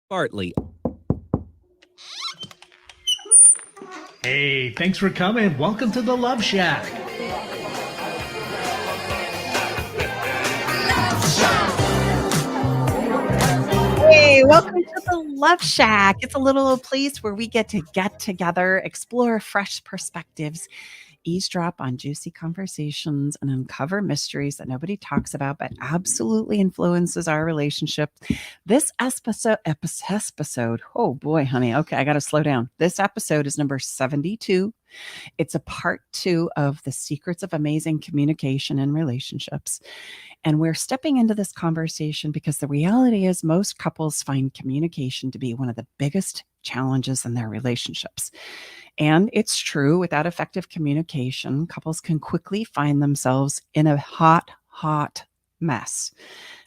Bartley. Hey, thanks for coming. Welcome to the Love Shack. Hey, welcome to the Love Shack. It's a little place where we get together, explore fresh perspectives, eavesdrop on juicy conversations, and uncover mysteries that nobody talks about but absolutely influences our relationship. This episode, oh boy, honey. Okay, I got to slow down. This episode is number 72. It's a part 2 of the secrets of amazing communication in relationships. And we're stepping into this conversation because the reality is most couples find communication to be one of the biggest challenges in their relationships. And it's true, without effective communication, couples can quickly find themselves in a hot mess.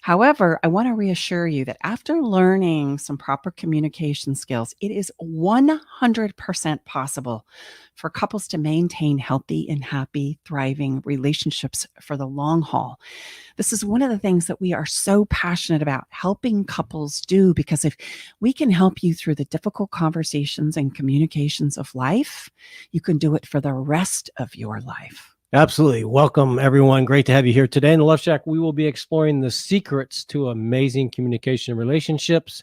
However, I want to reassure you that after learning some proper communication skills, it is 100% possible for couples to maintain healthy and happy, thriving relationships for the long haul. This is one of the things that we are so passionate about helping couples do, because if we can help you through the difficult conversations and communications of life, you can do it for the rest of your life. Absolutely. Welcome, everyone. Great to have you here today. In the Love Shack, we will be exploring the secrets to amazing communication relationships.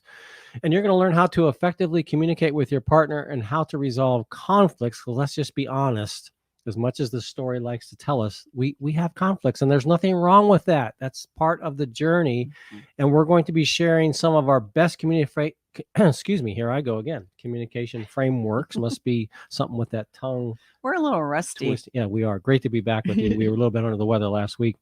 And you're going to learn how to effectively communicate with your partner and how to resolve conflicts. Because let's just be honest, as much as the story likes to tell us, we have conflicts, and there's nothing wrong with that. That's part of the journey. And we're going to be sharing some of our best excuse me, here I go again. Communication frameworks. Must be something with that tongue. We're a little rusty. Twist. Yeah, we are. Great to be back with you. We were a little bit under the weather last week.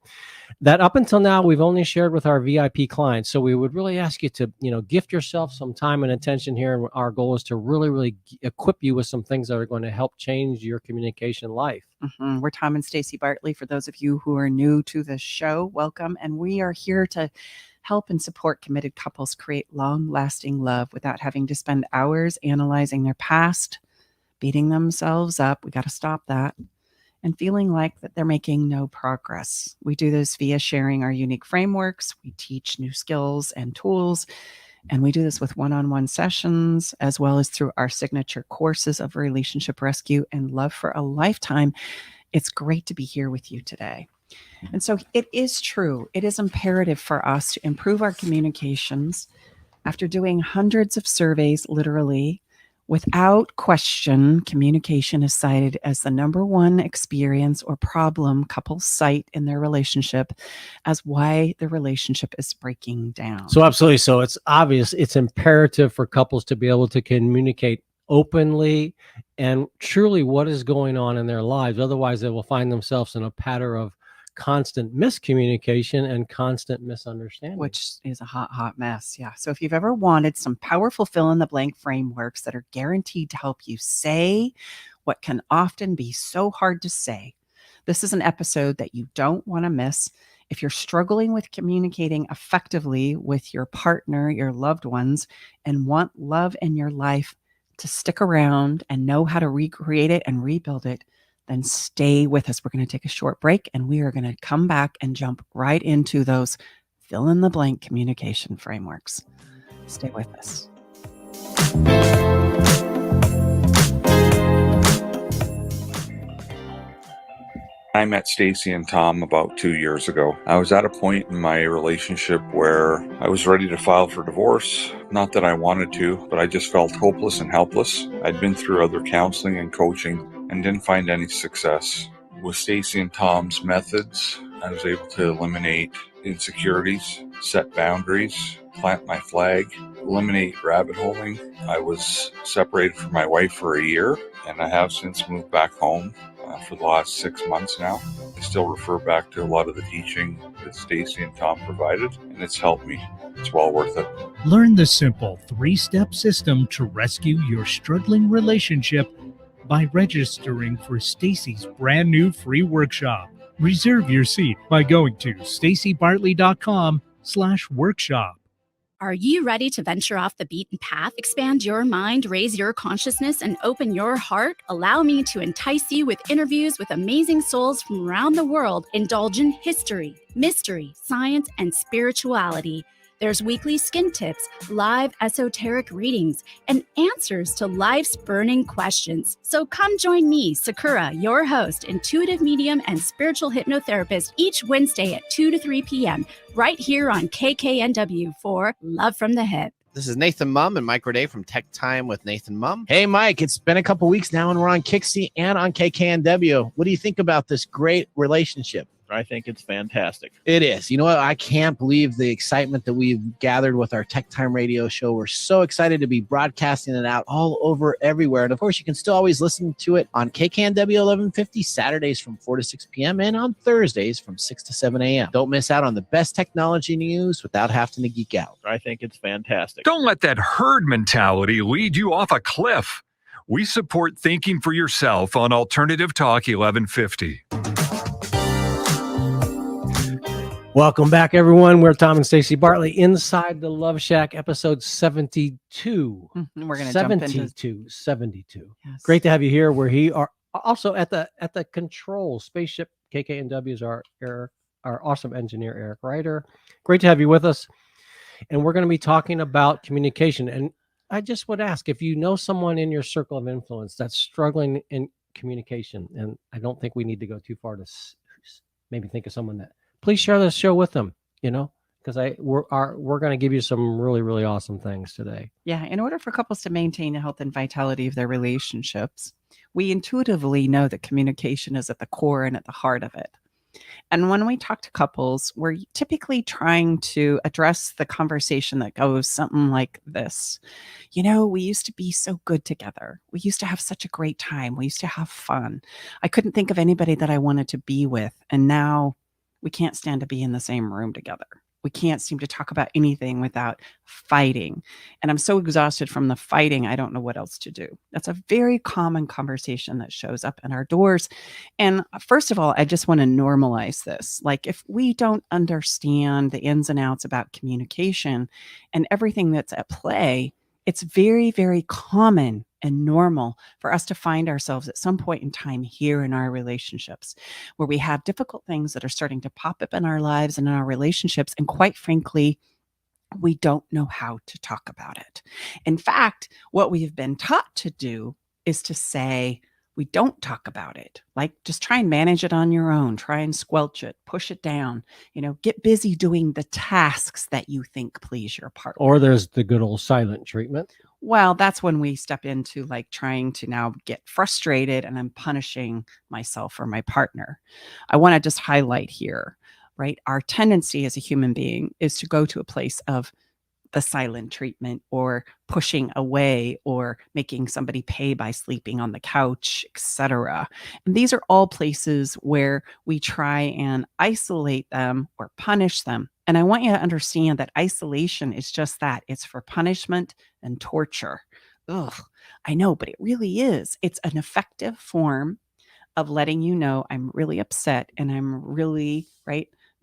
That up until now, we've only shared with our VIP clients. So we would really ask you to, gift yourself some time and attention here. And our goal is to really equip you with some things that are going to help change your communication life. Mm-hmm. We're Tom and Stacy Bartley. For those of you who are new to the show, welcome. And we are here to help and support committed couples create long-lasting love without having to spend hours analyzing their past, beating themselves up. We got to stop that. And feeling like that they're making no progress. We do this via sharing our unique frameworks. We teach new skills and tools. And we do this with one-on-one sessions, as well as through our signature courses of relationship rescue and love for a lifetime. It's great to be here with you today. And so it is true. It is imperative for us to improve our communications. After doing hundreds of surveys, literally, without question, communication is cited as the number one experience or problem couples cite in their relationship as why the relationship is breaking down. So absolutely. So it's obvious, it's imperative for couples to be able to communicate openly and truly what is going on in their lives. Otherwise, they will find themselves in a pattern of constant miscommunication and constant misunderstanding, which is a hot mess. Yeah. So if you've ever wanted some powerful fill-in-the-blank frameworks that are guaranteed to help you say what can often be so hard to say, this is an episode that you don't want to miss. If you're struggling with communicating effectively with your partner, your loved ones, and want love in your life to stick around and know how to recreate it and rebuild it, then stay with us. We're going to take a short break, and we are going to come back and jump right into those fill-in-the-blank communication frameworks. Stay with us. I met Stacy and Tom about 2 years ago. I was at a point in my relationship where I was ready to file for divorce. Not that I wanted to, but I just felt hopeless and helpless. I'd been through other counseling and coaching and didn't find any success. With Stacy and Tom's methods, I was able to eliminate insecurities, set boundaries, plant my flag, eliminate rabbit holing. I was separated from my wife for a year, and I have since moved back home for the last 6 months now. I still refer back to a lot of the teaching that Stacy and Tom provided, and it's helped me. It's well worth it. Learn the simple 3-step system to rescue your struggling relationship by registering for Stacy's brand new free workshop. Reserve your seat by going to stacybartley.com/workshop. Are you ready to venture off the beaten path, expand your mind, raise your consciousness, and open your heart? Allow me to entice you with interviews with amazing souls from around the world. Indulge in history, mystery, science, and spirituality. There's weekly skin tips, live esoteric readings, and answers to life's burning questions. So come join me, Sakura, your host, intuitive medium and spiritual hypnotherapist, each Wednesday at 2 to 3 p.m. right here on KKNW for Love from the Hip. This is Nathan Mum and Mike Roday from Tech Time with Nathan Mum. Hey, Mike, it's been a couple weeks now and we're on Kixie and on KKNW. What do you think about this great relationship? I think it's fantastic. It is. You know what? I can't believe the excitement that we've gathered with our Tech Time radio show. We're so excited to be broadcasting it out all over everywhere. And of course, you can still always listen to it on KKNW 1150 Saturdays from 4 to 6 p.m. and on Thursdays from 6 to 7 a.m. Don't miss out on the best technology news without having to geek out. I think it's fantastic. Don't let that herd mentality lead you off a cliff. We support thinking for yourself on Alternative Talk 1150. Welcome back, everyone. We're Tom and Stacey Bartley inside the Love Shack, episode 72. We're going to jump into 72. Yes. Great to have you here. We are also at the control spaceship. KKNW is our awesome engineer, Eric Ryder. Great to have you with us. And we're going to be talking about communication. And I just would ask if you know someone in your circle of influence that's struggling in communication, and I don't think we need to go too far to maybe think of someone that. Please share this show with them, because we're going to give you some really, really awesome things today. Yeah. In order for couples to maintain the health and vitality of their relationships, we intuitively know that communication is at the core and at the heart of it. And when we talk to couples, we're typically trying to address the conversation that goes something like this. We used to be so good together. We used to have such a great time. We used to have fun. I couldn't think of anybody that I wanted to be with. And now we can't stand to be in the same room together. We can't seem to talk about anything without fighting. And I'm so exhausted from the fighting, I don't know what else to do. That's a very common conversation that shows up in our doors. And first of all, I just want to normalize this. Like, if we don't understand the ins and outs about communication and everything that's at play, it's very, very common and normal for us to find ourselves at some point in time here in our relationships where we have difficult things that are starting to pop up in our lives and in our relationships. And quite frankly, we don't know how to talk about it. In fact, what we have been taught to do is to say, we don't talk about it. Like, just try and manage it on your own. Try and squelch it, push it down, get busy doing the tasks that you think please your partner. Or there's the good old silent treatment. Well, that's when we step into like trying to now get frustrated and I'm punishing myself or my partner. I want to just highlight here, right? Our tendency as a human being is to go to a place of the silent treatment or pushing away or making somebody pay by sleeping on the couch, etc. And these are all places where we try and isolate them or punish them. And I want you to understand that isolation is just that. It's for punishment and torture. Ugh, I know, but it really is. It's an effective form of letting you know I'm really upset and I'm really,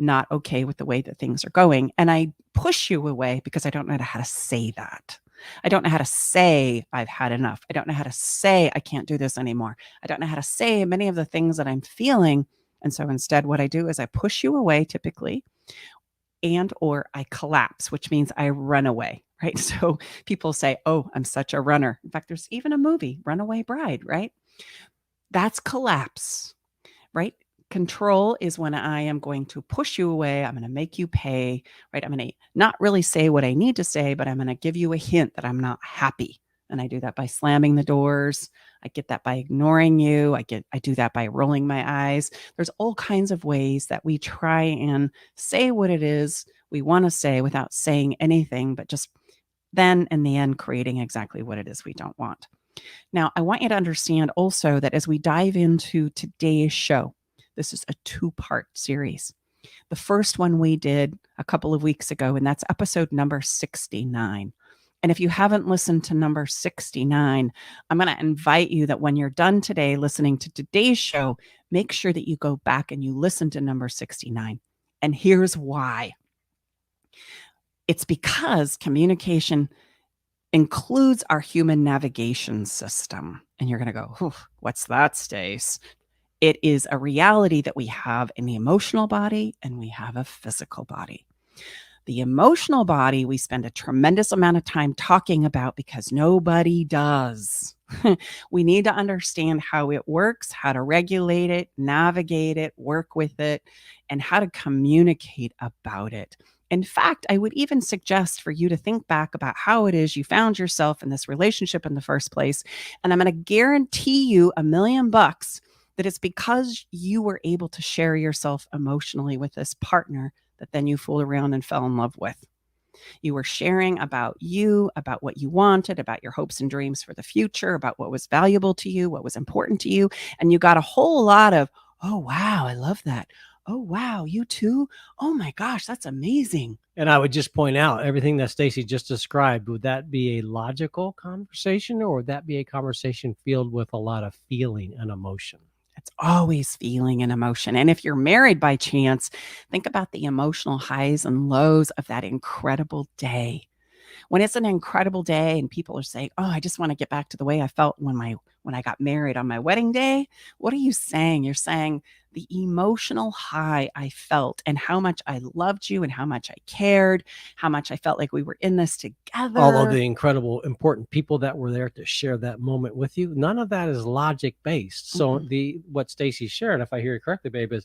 not okay with the way that things are going. And I push you away because I don't know how to say that. I don't know how to say I've had enough. I don't know how to say I can't do this anymore. I don't know how to say many of the things that I'm feeling. And so instead, what I do is I push you away typically, and or I collapse, which means I run away, right? So people say, oh, I'm such a runner. In fact, there's even a movie, Runaway Bride, right? That's collapse, right? Control is when I am going to push you away. I'm going to make you pay, right? I'm going to not really say what I need to say, but I'm going to give you a hint that I'm not happy. And I do that by slamming the doors. I get that by ignoring you. I do that by rolling my eyes. There's all kinds of ways that we try and say what it is we want to say without saying anything, but just then in the end, creating exactly what it is we don't want. Now, I want you to understand also that as we dive into today's show, this is a 2-part series. The first one we did a couple of weeks ago, and that's episode number 69. And if you haven't listened to number 69, I'm going to invite you that when you're done today listening to today's show, make sure that you go back and you listen to number 69. And here's why. It's because communication includes our human navigation system. And you're going to go, what's that, Stace? It is a reality that we have in the emotional body and we have a physical body. The emotional body, we spend a tremendous amount of time talking about because nobody does. We need to understand how it works, how to regulate it, navigate it, work with it, and how to communicate about it. In fact, I would even suggest for you to think back about how it is you found yourself in this relationship in the first place. And I'm going to guarantee you $1,000,000 that it's because you were able to share yourself emotionally with this partner that then you fooled around and fell in love with. You were sharing about you, about what you wanted, about your hopes and dreams for the future, about what was valuable to you, what was important to you. And you got a whole lot of, oh, wow, I love that. Oh, wow, you too? Oh my gosh, that's amazing. And I would just point out everything that Stacy just described. Would that be a logical conversation, or would that be a conversation filled with a lot of feeling and emotion? It's always feeling and emotion. And if you're married by chance, think about the emotional highs and lows of that incredible day. When it's an incredible day and people are saying, "Oh, I just want to get back to the way I felt when I got married on my wedding day," what are you saying? You're saying the emotional high I felt and how much I loved you and how much I cared, how much I felt like we were in this together. All of the incredible, important people that were there to share that moment with you. None of that is logic based. So what Stacy shared, if I hear it correctly, babe, is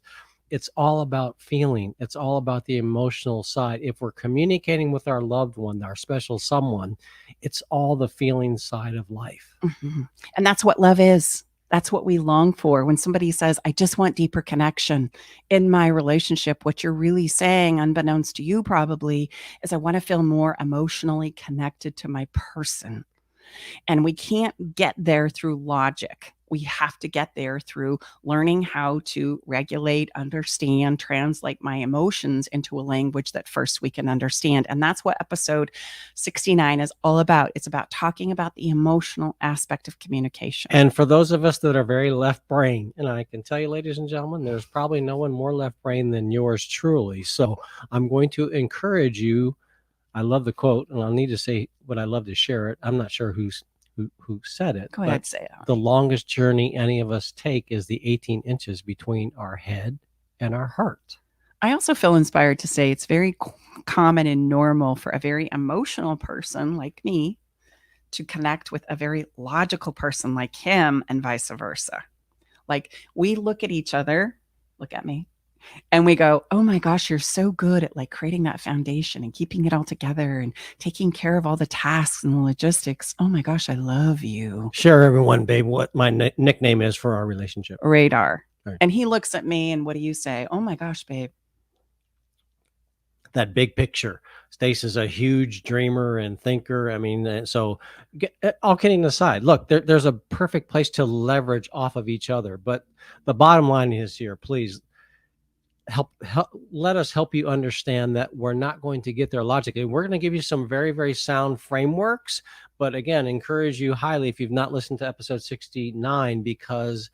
it's all about feeling. It's all about the emotional side. If we're communicating with our loved one, our special someone, it's all the feeling side of life. And that's what love is. That's what we long for. When somebody says, I just want deeper connection in my relationship, what you're really saying, unbeknownst to you probably, is I want to feel more emotionally connected to my person. And we can't get there through logic. We have to get there through learning how to regulate, understand, translate my emotions into a language that first we can understand. And that's what episode 69 is all about. It's about talking about the emotional aspect of communication. And for those of us that are very left brain, and I can tell you, ladies and gentlemen, there's probably no one more left brain than yours truly. So I'm going to encourage you. I love the quote, and I'll need to say what I love to share it. I'm not sure who said it. Go ahead, say it. The longest journey any of us take is the 18 inches between our head and our heart. I also feel inspired to say it's very common and normal for a very emotional person like me to connect with a very logical person like him and vice versa. Like we look at each other, look at me, and we go, oh my gosh, you're so good at like creating that foundation and keeping it all together and taking care of all the tasks and the logistics. Oh my gosh, I love you. Share everyone, babe, what my nickname is for our relationship. Radar. Right. And he looks at me and what do you say? Oh my gosh, babe. That big picture. Stace is a huge dreamer and thinker. I mean, so all kidding aside, look, there's a perfect place to leverage off of each other. But the bottom line is here, please, let us help you understand that we're not going to get there logically. We're going to give you some very, very sound frameworks, but again, encourage you highly if you've not listened to episode 69, because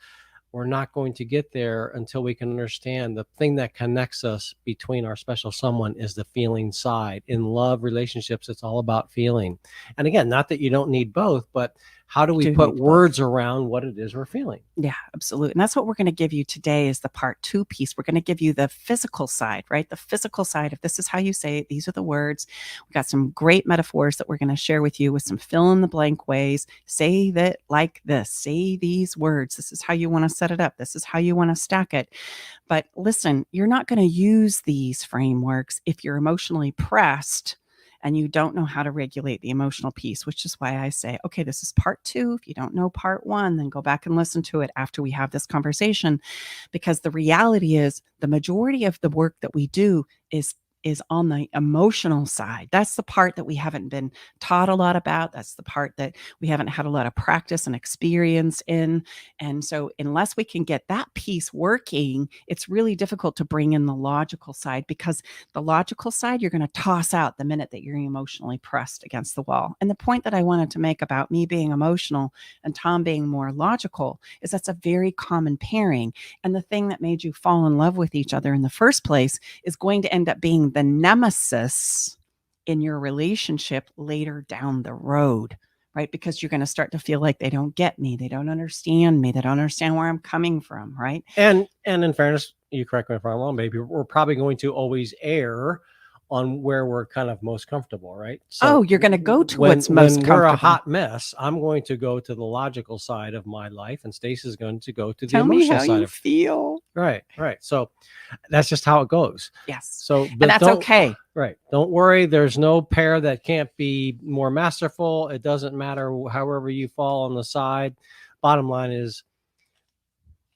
we're not going to get there until we can understand the thing that connects us between our special someone is the feeling side. In love relationships, it's all about feeling. And again, not that you don't need both, but how do we put words around what it is we're feeling? Yeah, absolutely. And that's what we're going to give you today is the part 2 piece. We're going to give you the physical side, right? The physical side. If this is how you say it, these are the words. We got some great metaphors that we're going to share with you with some fill in the blank ways. Say that like this. Say these words. This is how you want to set it up. This is how you want to stack it. But listen, you're not going to use these frameworks if you're emotionally pressed and you don't know how to regulate the emotional piece, which is why I say, okay, this is part 2. If you don't know part 1, then go back and listen to it after we have this conversation, because the reality is the majority of the work that we do is on the emotional side. That's the part that we haven't been taught a lot about. That's the part that we haven't had a lot of practice and experience in. And so unless we can get that piece working, it's really difficult to bring in the logical side, because the logical side, you're going to toss out the minute that you're emotionally pressed against the wall. And the point that I wanted to make about me being emotional and Tom being more logical is that's a very common pairing. And the thing that made you fall in love with each other in the first place is going to end up being the nemesis in your relationship later down the road, right? Because you're going to start to feel like they don't get me. They don't understand me. They don't understand where I'm coming from, right? And in fairness, you correct me if I'm wrong, baby, we're probably going to always err on where we're kind of most comfortable, right? Oh, you're going to go to what's most when we're a comfortable. hot mess, I'm going to go to the logical side of my life, and Stacey's going to go to the Tell me emotional how side you of feel. right. So that's just how it goes. Yes. So, And but that's don't, okay. right? Don't worry. There's no pair that can't be more masterful. It doesn't matter however you fall on the side. Bottom line is,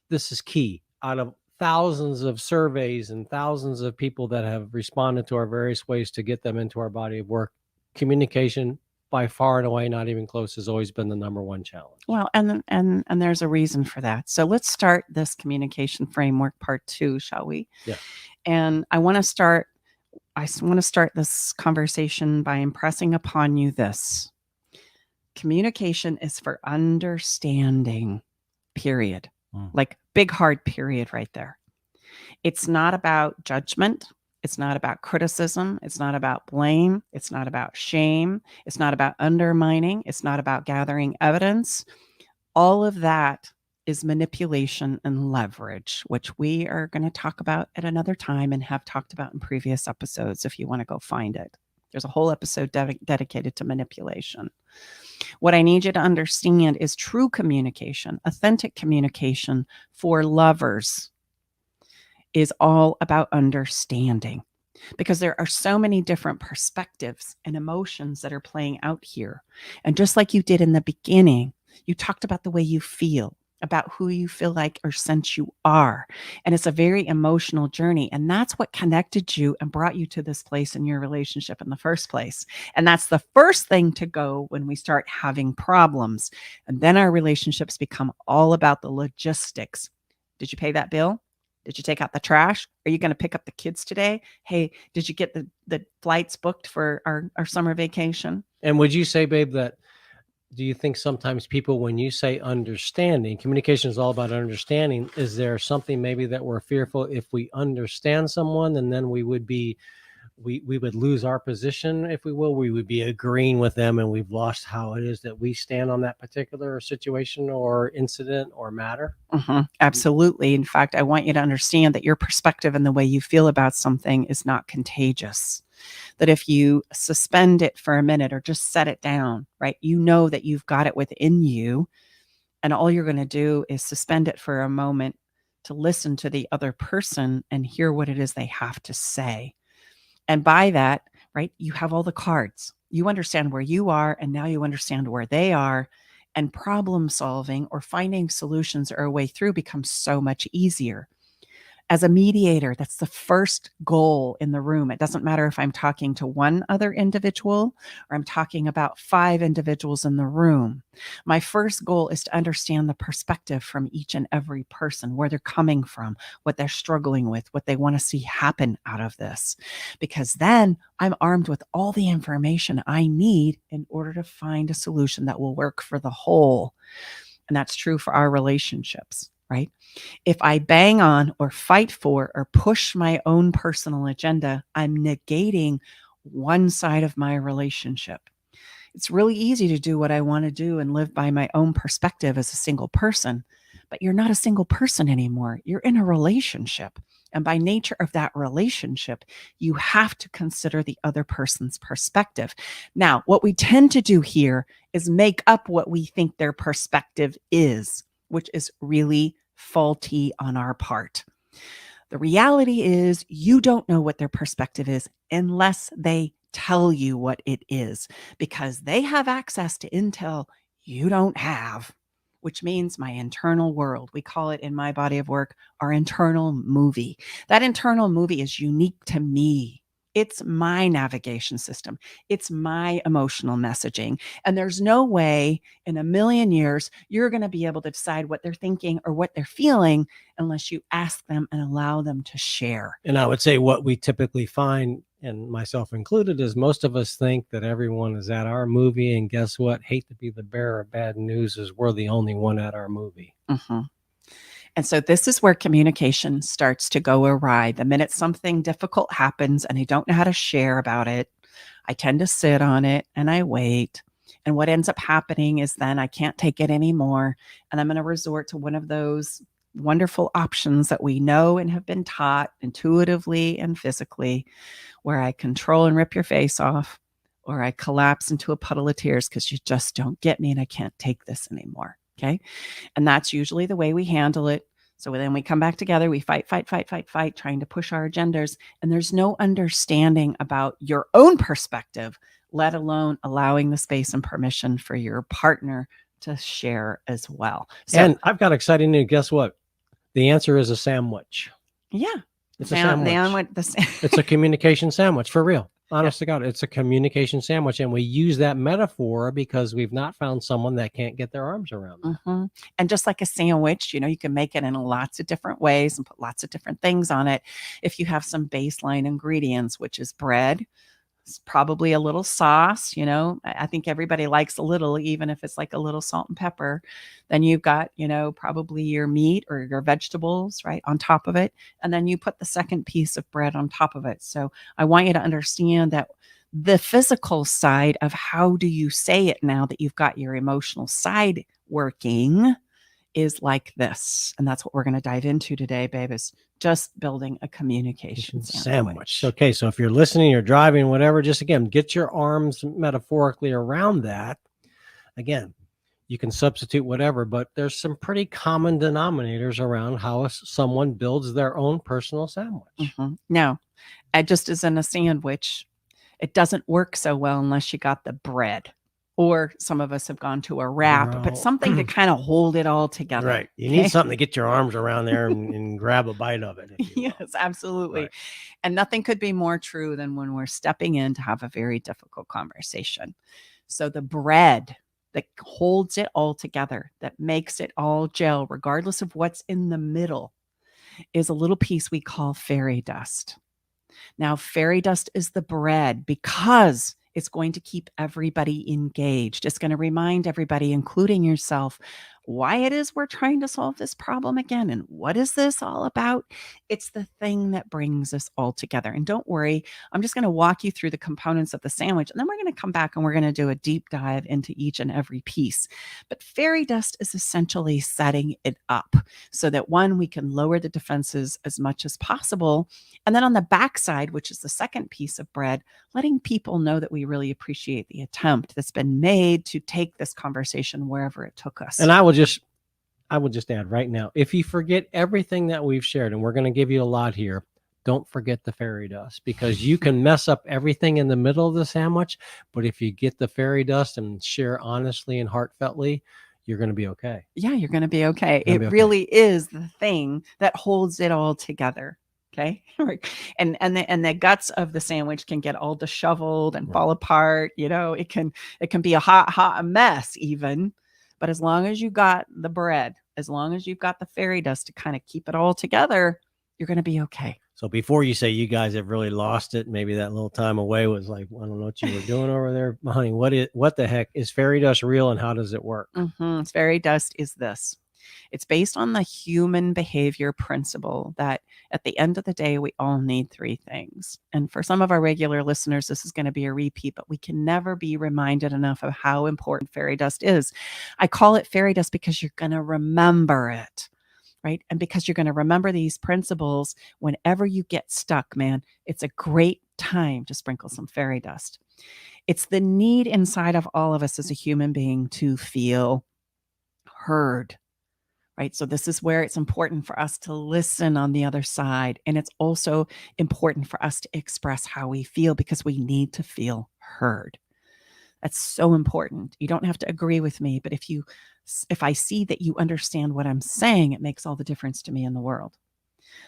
this is key. Out of thousands of surveys and thousands of people that have responded to our various ways to get them into our body of work, communication by far and away, not even close, has always been the number one challenge. Well, and there's a reason for that. So let's start this communication framework part 2, shall we? Yeah. And I want to start this conversation by impressing upon you this. Communication is for understanding, period. Like big hard period right there. It's not about judgment. It's not about criticism. It's not about blame. It's not about shame. It's not about undermining. It's not about gathering evidence. All of that is manipulation and leverage, which we are going to talk about at another time and have talked about in previous episodes if you want to go find it. There's a whole episode dedicated to manipulation. What I need you to understand is true communication, authentic communication for lovers is all about understanding, because there are so many different perspectives and emotions that are playing out here. And just like you did in the beginning, you talked about the way you feel, about who you feel like or sense you are. And it's a very emotional journey. And that's what connected you and brought you to this place in your relationship in the first place. And that's the first thing to go when we start having problems. And then our relationships become all about the logistics. Did you pay that bill? Did you take out the trash? Are you going to pick up the kids today? Hey, did you get the flights booked for our summer vacation? And would you say, babe, that do you think sometimes people, when you say understanding, communication is all about understanding, is there something maybe that we're fearful if we understand someone and then we would lose our position, if we will, we would be agreeing with them and we've lost how it is that we stand on that particular situation or incident or matter? Absolutely. In fact, I want you to understand that your perspective and the way you feel about something is not contagious. That if you suspend it for a minute or just set it down, right, you know that you've got it within you. And all you're going to do is suspend it for a moment to listen to the other person and hear what it is they have to say. And by that, right, you have all the cards. You understand where you are, and now you understand where they are. And problem solving or finding solutions or a way through becomes so much easier. As a mediator, that's the first goal in the room. It doesn't matter if I'm talking to one other individual or I'm talking about 5 individuals in the room. My first goal is to understand the perspective from each and every person, where they're coming from, what they're struggling with, what they want to see happen out of this. Because then I'm armed with all the information I need in order to find a solution that will work for the whole. And that's true for our relationships, right? If I bang on or fight for or push my own personal agenda, I'm negating one side of my relationship. It's really easy to do what I want to do and live by my own perspective as a single person, but you're not a single person anymore. You're in a relationship. And by nature of that relationship, you have to consider the other person's perspective. Now, what we tend to do here is make up what we think their perspective is, which is really faulty on our part. The reality is you don't know what their perspective is unless they tell you what it is, because they have access to intel you don't have, which means my internal world. We call it in my body of work, our internal movie. That internal movie is unique to me. It's my navigation system. It's my emotional messaging. And there's no way in a million years you're going to be able to decide what they're thinking or what they're feeling unless you ask them and allow them to share. And I would say what we typically find, and myself included, is most of us think that everyone is at our movie. And guess what? Hate to be the bearer of bad news, is we're the only one at our movie. And so this is where communication starts to go awry. The minute something difficult happens and I don't know how to share about it, I tend to sit on it and I wait. And what ends up happening is then I can't take it anymore. And I'm going to resort to one of those wonderful options that we know and have been taught intuitively and physically, where I control and rip your face off, or I collapse into a puddle of tears because you just don't get me and I can't take this anymore. Okay. And that's usually the way we handle it. So then we come back together, we fight, trying to push our agendas. And there's no understanding about your own perspective, let alone allowing the space and permission for your partner to share as well. So, And I've got exciting news. Guess what? The answer is a sandwich. yeah. It's a sandwich. The It's a communication sandwich, for real. Honest to God, it's a communication sandwich. And we use that metaphor because we've not found someone that can't get their arms around it. Mm-hmm. And just like a sandwich, you can make it in lots of different ways and put lots of different things on it. If you have some baseline ingredients, which is bread, it's probably a little sauce, I think everybody likes a little, even if it's like a little salt and pepper. Then you've got, probably your meat or your vegetables, right, on top of it. And then you put the second piece of bread on top of it. So I want you to understand that the physical side of how do you say it now that you've got your emotional side working is like this. And that's what we're going to dive into today, babe, is just building a communication sandwich. Okay, so if you're listening, you're driving, whatever, just again, get your arms metaphorically around that. Again, you can substitute whatever, but there's some pretty common denominators around how someone builds their own personal sandwich. Mm-hmm. Now, just as in a sandwich, it doesn't work so well unless you got the bread. Or some of us have gone to a wrap, but something to kind of hold it all together. Right. You need something to get your arms around there and grab a bite of it. Yes, absolutely. Right. And nothing could be more true than when we're stepping in to have a very difficult conversation. So the bread that holds it all together, that makes it all gel, regardless of what's in the middle, is a little piece we call fairy dust. Now, fairy dust is the bread because it's going to keep everybody engaged. It's going to remind everybody, including yourself, why it is we're trying to solve this problem again. And what is this all about? It's the thing that brings us all together. And don't worry, I'm just going to walk you through the components of the sandwich. And then we're going to come back and we're going to do a deep dive into each and every piece. But fairy dust is essentially setting it up so that, one, we can lower the defenses as much as possible. And then on the backside, which is the second piece of bread, letting people know that we really appreciate the attempt that's been made to take this conversation wherever it took us. And I would just add right now, if you forget everything that we've shared, and we're going to give you a lot here, don't forget the fairy dust, because you can mess up everything in the middle of the sandwich. But if you get the fairy dust and share honestly and heartfeltly, you're going to be okay. Yeah, you're going to be okay. It really is the thing that holds it all together. Okay. And the guts of the sandwich can get all disheveled and fall apart. It can be a hot mess even. But as long as you got the bread, as long as you've got the fairy dust to kind of keep it all together, you're going to be okay. So before you say you guys have really lost it, maybe that little time away was like, I don't know what you were doing over there, honey. What the heck is fairy dust real, and how does it work? Fairy dust is this. It's based on the human behavior principle that at the end of the day, we all need three things. And for some of our regular listeners, this is going to be a repeat, but we can never be reminded enough of how important fairy dust is. I call it fairy dust because you're going to remember it, right? And because you're going to remember these principles whenever you get stuck, man, it's a great time to sprinkle some fairy dust. It's the need inside of all of us as a human being to feel heard. Right. So this is where it's important for us to listen on the other side. And it's also important for us to express how we feel because we need to feel heard. That's so important. You don't have to agree with me, but if I see that you understand what I'm saying, it makes all the difference to me in the world.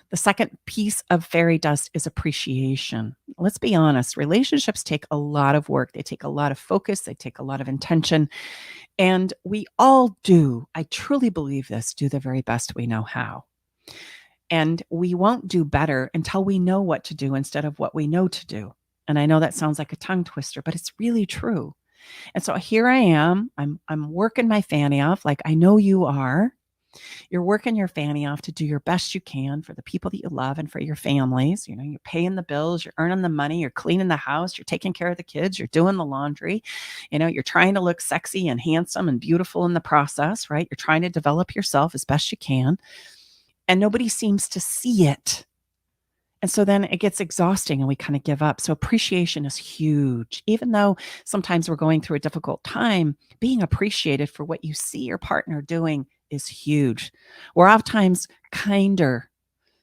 The second piece of fairy dust is appreciation. Let's be honest, relationships take a lot of work. They take a lot of focus. They take a lot of intention. And we all do, I truly believe this, do the very best we know how. And we won't do better until we know what to do instead of what we know to do. And I know that sounds like a tongue twister, but it's really true. And so here I am, I'm working my fanny off like I know you are. You're working your fanny off to do your best you can for the people that you love and for your families. You're paying the bills, you're earning the money, you're cleaning the house, you're taking care of the kids, you're doing the laundry. You're trying to look sexy and handsome and beautiful in the process, right? You're trying to develop yourself as best you can. and nobody seems to see it. And so then it gets exhausting and we kind of give up. So appreciation is huge. Even though sometimes we're going through a difficult time, being appreciated for what you see your partner doing is huge. We're oftentimes kinder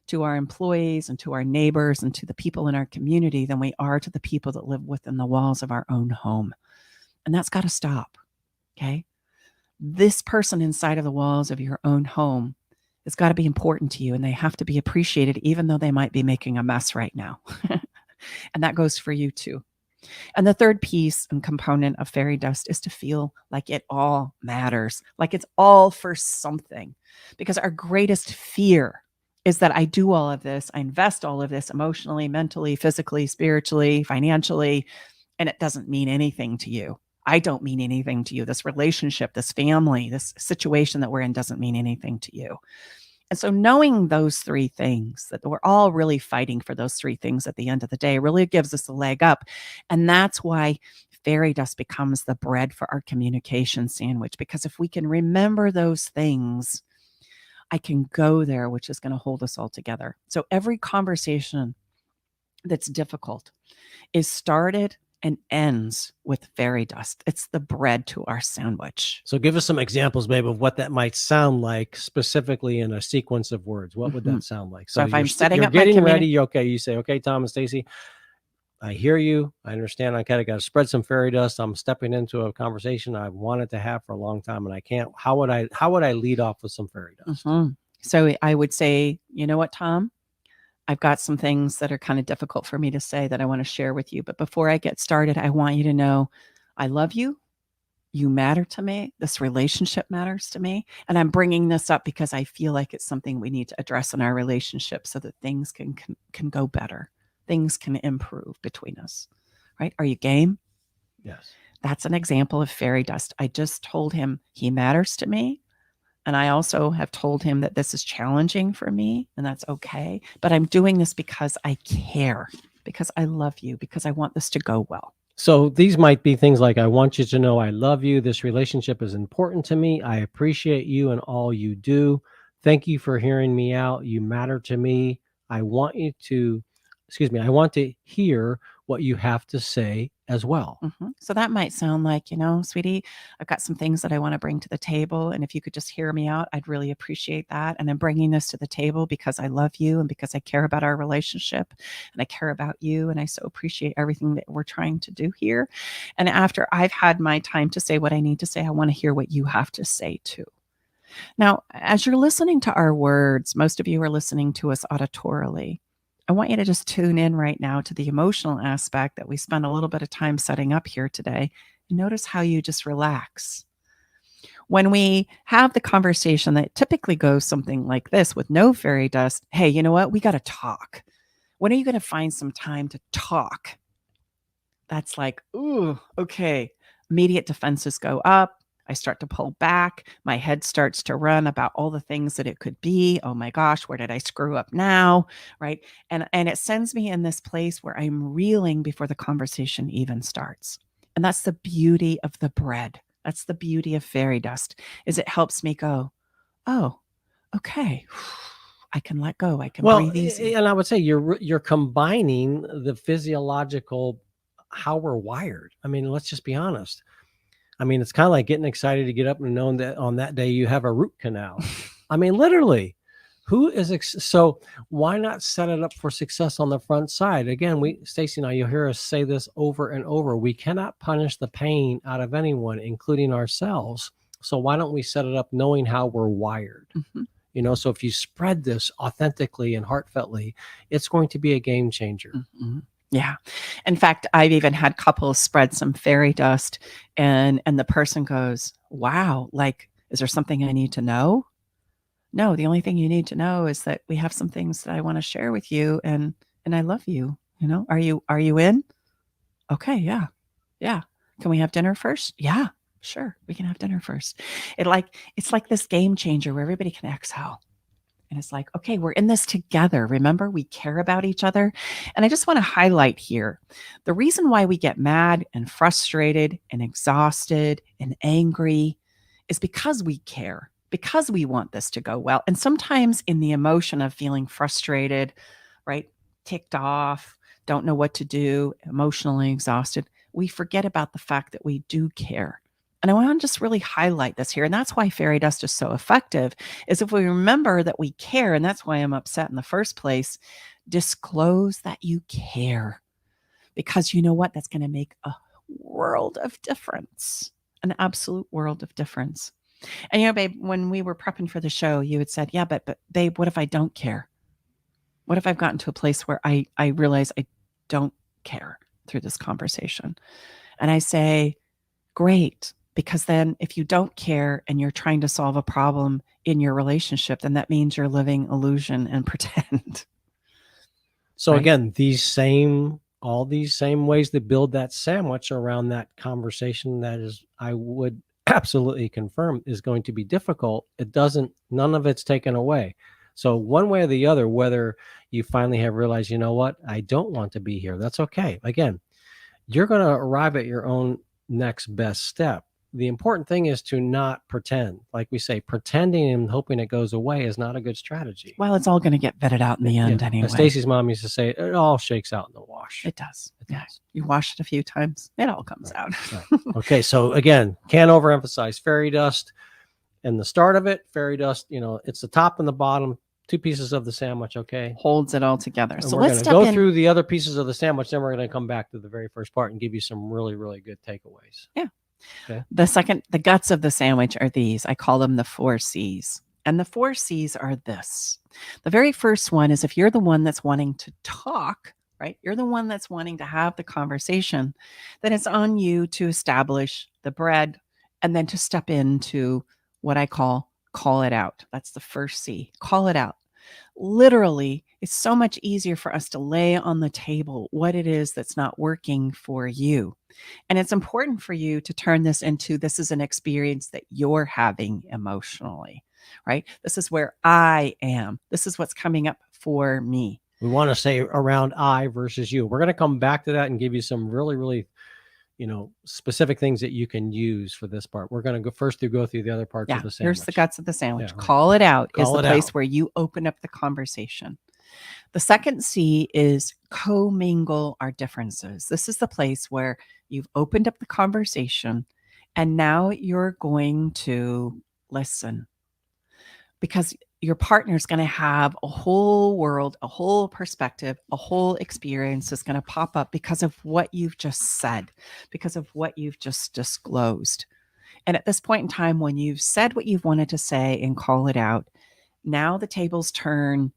to our employees and to our neighbors and to the people in our community than we are to the people that live within the walls of our own home. And that's got to stop. Okay. This person inside of the walls of your own home has got to be important to you, and they have to be appreciated, even though they might be making a mess right now. And that goes for you too. And the third piece and component of fairy dust is to feel like it all matters, like it's all for something. Because our greatest fear is that I do all of this, I invest all of this emotionally, mentally, physically, spiritually, financially, and it doesn't mean anything to you. I don't mean anything to you. This relationship, this family, this situation that we're in doesn't mean anything to you. And so knowing those three things, that we're all really fighting for those three things at the end of the day, really gives us a leg up. And that's why fairy dust becomes the bread for our communication sandwich. Because if we can remember those things, I can go there, which is going to hold us all together. So every conversation that's difficult is started and ends with fairy dust. It's the bread to our sandwich. So give us some examples, babe, of what that might sound like specifically in a sequence of words. What would that sound like? So if I'm setting you're up my getting ready, okay, you say, okay, Tom and Stacy, I hear you. I understand. I kind of got to spread some fairy dust. I'm stepping into a conversation I've wanted to have for a long time and I can't. How would I lead off with some fairy dust? So I would say, you know what, Tom? I've got some things that are kind of difficult for me to say that I want to share with you. But before I get started, I want you to know I love you. You matter to me. This relationship matters to me. And I'm bringing this up because I feel like it's something we need to address in our relationship so that things can go better. Things can improve between us. Right? Are you game? Yes. That's an example of fairy dust. I just told him he matters to me. And I also have told him that this is challenging for me and that's okay. But I'm doing this because I care, because I love you, because I want this to go well. So these might be things like, I want you to know I love you. This relationship is important to me. I appreciate you and all you do. Thank you for hearing me out. You matter to me. I want to hear what you have to say as well. So that might sound like, sweetie, I've got some things that I want to bring to the table. And if you could just hear me out, I'd really appreciate that. And I'm bringing this to the table because I love you and because I care about our relationship and I care about you. And I so appreciate everything that we're trying to do here. And after I've had my time to say what I need to say, I want to hear what you have to say too. Now, as you're listening to our words, most of you are listening to us auditorily. I want you to just tune in right now to the emotional aspect that we spent a little bit of time setting up here today. And notice how you just relax. When we have the conversation that typically goes something like this with no fairy dust, hey, you know what? We got to talk. When are you going to find some time to talk? That's like, ooh, okay. Immediate defenses go up. I start to pull back. My head starts to run about all the things that it could be. Oh my gosh, where did I screw up now? Right. And it sends me in this place where I'm reeling before the conversation even starts. And that's the beauty of the bread. That's the beauty of fairy dust, is it helps me go, oh, okay. I can let go. I can breathe easy. And I would say you're combining the physiological, how we're wired. I mean, let's just be honest. I mean, it's kind of like getting excited to get up and knowing that on that day you have a root canal. I mean, literally, so why not set it up for success on the front side? Again, Stacy and I, you'll hear us say this over and over. We cannot punish the pain out of anyone, including ourselves. So why don't we set it up knowing how we're wired? So if you spread this authentically and heartfeltly, it's going to be a game changer. Yeah. In fact, I've even had couples spread some fairy dust and the person goes, wow, like, is there something I need to know? No, the only thing you need to know is that we have some things that I want to share with you and I love you. Are you in? Okay. Yeah. Yeah. Can we have dinner first? Yeah, sure. We can have dinner first. It's like this game changer where everybody can exhale. And it's like, okay, we're in this together. Remember, we care about each other. And I just want to highlight here, the reason why we get mad and frustrated and exhausted and angry is because we care, because we want this to go well. And sometimes in the emotion of feeling frustrated, right, ticked off, don't know what to do, emotionally exhausted, we forget about the fact that we do care. And I want to just really highlight this here. And that's why fairy dust is so effective, is if we remember that we care, and that's why I'm upset in the first place, disclose that you care. Because you know what? That's going to make a world of difference, an absolute world of difference. And, you know, babe, when we were prepping for the show, you had said, yeah, but babe, what if I don't care? What if I've gotten to a place where I realize I don't care through this conversation? And I say, great. Because then if you don't care and you're trying to solve a problem in your relationship, then that means you're living illusion and pretend. So Right. again, all these same ways to build that sandwich around that conversation that is, I would absolutely confirm, is going to be difficult. None of it's taken away. So one way or the other, whether you finally have realized, you know what, I don't want to be here, that's okay. Again, you're going to arrive at your own next best step. The important thing is to not pretend. Like we say, pretending and hoping it goes away is not a good strategy. Well, it's all going to get vetted out in the end anyway. Stacy's mom used to say, it all shakes out in the wash. It does. You wash it a few times, it all comes out. Right. Okay, so again, can't overemphasize fairy dust. And the start of it, fairy dust, it's the top and the bottom, two pieces of the sandwich, okay? Holds it all together. And so we're let's going to go through the other pieces of the sandwich, then we're going to come back to the very first part and give you some really, really good takeaways. Yeah. Okay. The guts of the sandwich are these. I call them the 4 C's. And the 4 C's are this. The very first one is if you're the one that's wanting to talk, right? You're the one that's wanting to have the conversation, then it's on you to establish the bread and then to step into what I call it out. That's the first C. Call it out. Literally, it's so much easier for us to lay on the table what it is that's not working for you. And it's important for you to turn this into, this is an experience that you're having emotionally, right? This is where I am. This is what's coming up for me. We want to say around I versus you. We're going to come back to that and give you some really, really, specific things that you can use for this part. We're going to go through the other parts of the sandwich. Here's the guts of the sandwich. Yeah, right. Call it out is the place out. where you open up the conversation. The second C is commingle our differences. This is the place where you've opened up the conversation and now you're going to listen, because your partner is going to have a whole world, a whole perspective, a whole experience that's going to pop up because of what you've just said, because of what you've just disclosed. And at this point in time, when you've said what you've wanted to say and call it out, now the tables turn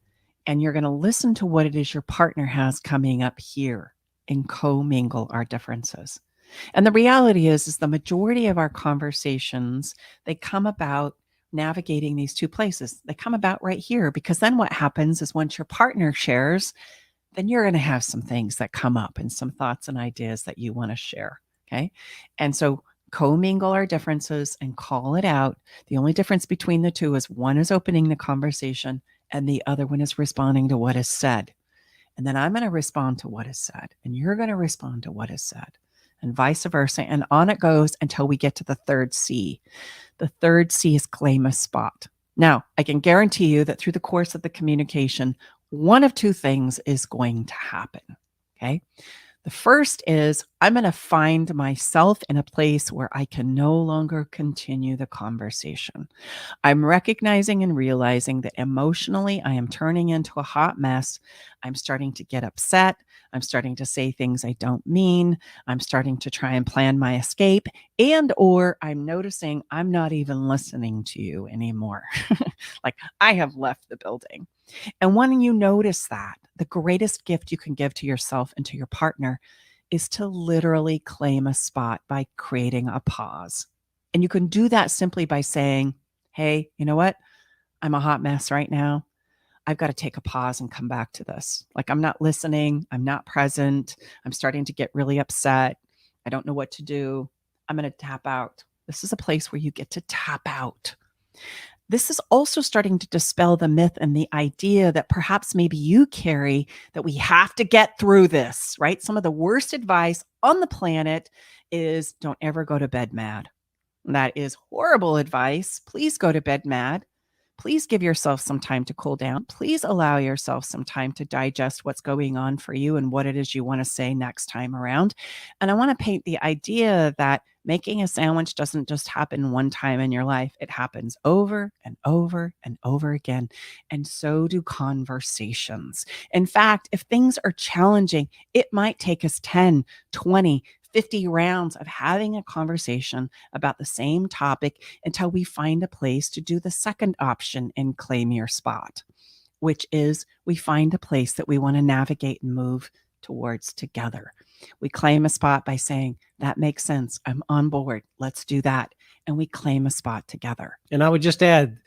and you're going to listen to what it is your partner has coming up here and commingle our differences. And the reality is the majority of our conversations, they come about navigating these two places. They come about right here, because then what happens is once your partner shares, then you're going to have some things that come up and some thoughts and ideas that you want to share. Okay. And so commingle our differences and call it out. The only difference between the two is one is opening the conversation and the other one is responding to what is said. And then I'm going to respond to what is said and you're going to respond to what is said, and vice versa. And on it goes until we get to the third C. The third C is claim a spot. Now, I can guarantee you that through the course of the communication, one of two things is going to happen. Okay. The first is I'm going to find myself in a place where I can no longer continue the conversation. I'm recognizing and realizing that emotionally I am turning into a hot mess. I'm starting to get upset. I'm starting to say things I don't mean. I'm starting to try and plan my escape, or I'm noticing I'm not even listening to you anymore. Like I have left the building. And when you notice that, the greatest gift you can give to yourself and to your partner is to literally claim a spot by creating a pause. And you can do that simply by saying, hey, you know what? I'm a hot mess right now. I've got to take a pause and come back to this. Like I'm not listening. I'm not present. I'm starting to get really upset. I don't know what to do. I'm going to tap out. This is a place where you get to tap out. This is also starting to dispel the myth and the idea that perhaps maybe you carry that we have to get through this, right? Some of the worst advice on the planet is don't ever go to bed mad. That is horrible advice. Please go to bed mad. Please give yourself some time to cool down. Please allow yourself some time to digest what's going on for you and what it is you want to say next time around. And I want to paint the idea that making a sandwich doesn't just happen one time in your life. It happens over and over and over again. And so do conversations. In fact, if things are challenging, it might take us 10, 20, 50 rounds of having a conversation about the same topic until we find a place to do the second option and claim your spot, which is we find a place that we want to navigate and move towards together. We claim a spot by saying, that makes sense. I'm on board. Let's do that. And we claim a spot together. And I would just add,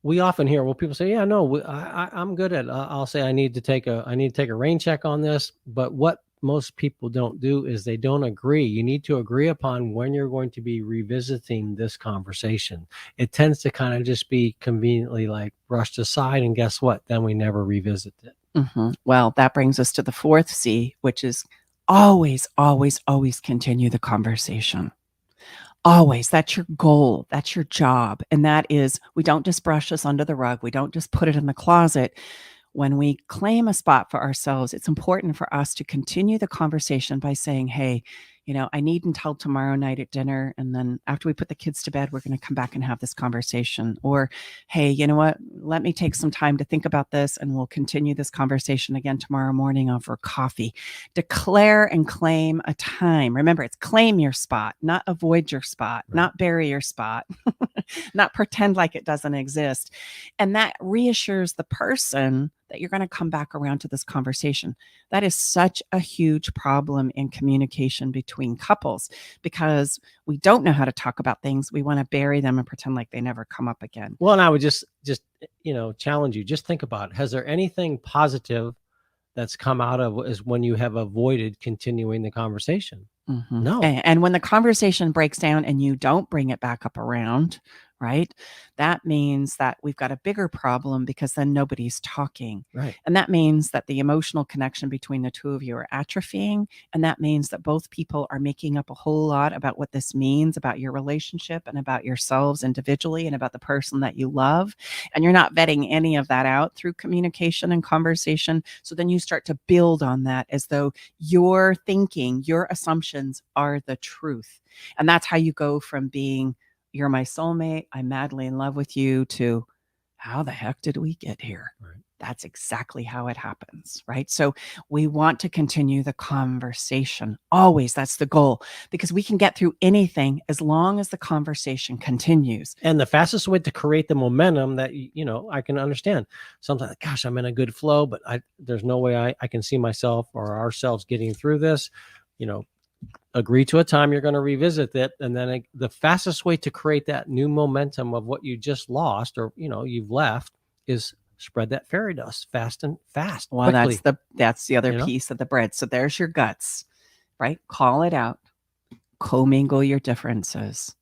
we often hear, well, people say, yeah, no, I'm good at, I'll say, I need to take a rain check on this. But what most people don't do is they don't agree. You need to agree upon when you're going to be revisiting this conversation. It tends to kind of just be conveniently like brushed aside. And guess what? Then we never revisit it. Well, that brings us to the fourth C, which is always, always, always continue the conversation. Always. That's your goal. That's your job. And that is, we don't just brush this under the rug. We don't just put it in the closet. When we claim a spot for ourselves, it's important for us to continue the conversation by saying, hey, I need until tomorrow night at dinner. And then after we put the kids to bed, we're going to come back and have this conversation. Or, hey, you know what? Let me take some time to think about this and we'll continue this conversation again tomorrow morning over coffee. Declare and claim a time. Remember, it's claim your spot, not avoid your spot, not bury your spot, not pretend like it doesn't exist. And that reassures the person that you're going to come back around to this conversation. That is such a huge problem in communication between couples because we don't know how to talk about things. We want to bury them and pretend like they never come up again. Well, and I would just challenge you. Just think about it. Has there anything positive that's come out of is when you have avoided continuing the conversation? No. And when the conversation breaks down and you don't bring it back up around, right? That means that we've got a bigger problem because then nobody's talking. Right. And that means that the emotional connection between the two of you are atrophying. And that means that both people are making up a whole lot about what this means about your relationship and about yourselves individually and about the person that you love. And you're not vetting any of that out through communication and conversation. So then you start to build on that as though your thinking, your assumptions are the truth. And that's how you go from being, you're my soulmate, I'm madly in love with you, to how the heck did we get here? Right. That's exactly how it happens, right? So we want to continue the conversation. Always, that's the goal, because we can get through anything as long as the conversation continues. And the fastest way to create the momentum that, I can understand. Sometimes, gosh, I'm in a good flow, but there's no way I can see myself or ourselves getting through this. Agree to a time you're going to revisit it. And then the fastest way to create that new momentum of what you just lost or, you've left is spread that fairy dust fast. Well, quickly. that's the other piece of the bread. So there's your guts, right? Call it out, commingle your differences,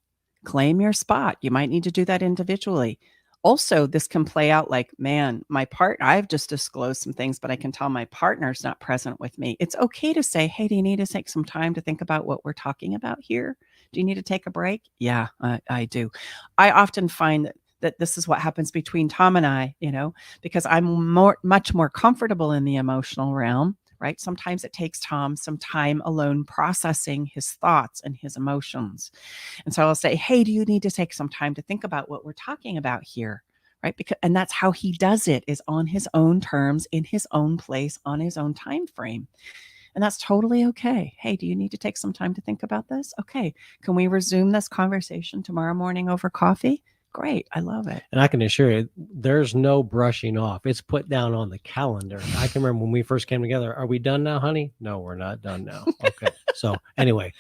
claim your spot. You might need to do that individually. Also, this can play out like, man, my partner, I've just disclosed some things, but I can tell my partner's not present with me. It's okay to say, hey, do you need to take some time to think about what we're talking about here? Do you need to take a break? Yeah, I do. I often find that this is what happens between Tom and I, because I'm much more comfortable in the emotional realm. Right? Sometimes it takes Tom some time alone processing his thoughts and his emotions. And so I'll say, hey, do you need to take some time to think about what we're talking about here? Right? And that's how he does it, is on his own terms, in his own place, on his own time frame. And that's totally okay. Hey, do you need to take some time to think about this? Okay. Can we resume this conversation tomorrow morning over coffee? Great. I love it. And I can assure you, there's no brushing off. It's put down on the calendar. I can remember when we first came together. Are we done now, honey? No, we're not done now. Okay. So anyway.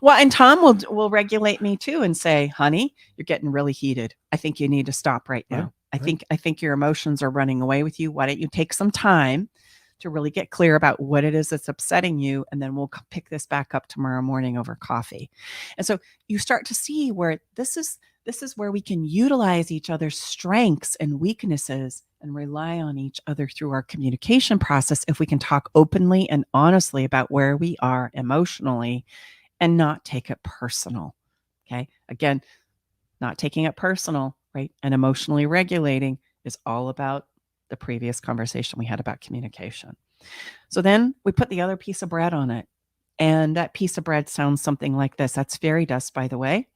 Well, and Tom will regulate me too and say, honey, you're getting really heated. I think you need to stop right now. Right. I think your emotions are running away with you. Why don't you take some time to really get clear about what it is that's upsetting you? And then we'll pick this back up tomorrow morning over coffee. And so you start to see where this is where we can utilize each other's strengths and weaknesses and rely on each other through our communication process if we can talk openly and honestly about where we are emotionally and not take it personal. Okay. Again, not taking it personal, right? And emotionally regulating is all about the previous conversation we had about communication. So then we put the other piece of bread on it. And that piece of bread sounds something like this. That's fairy dust, by the way.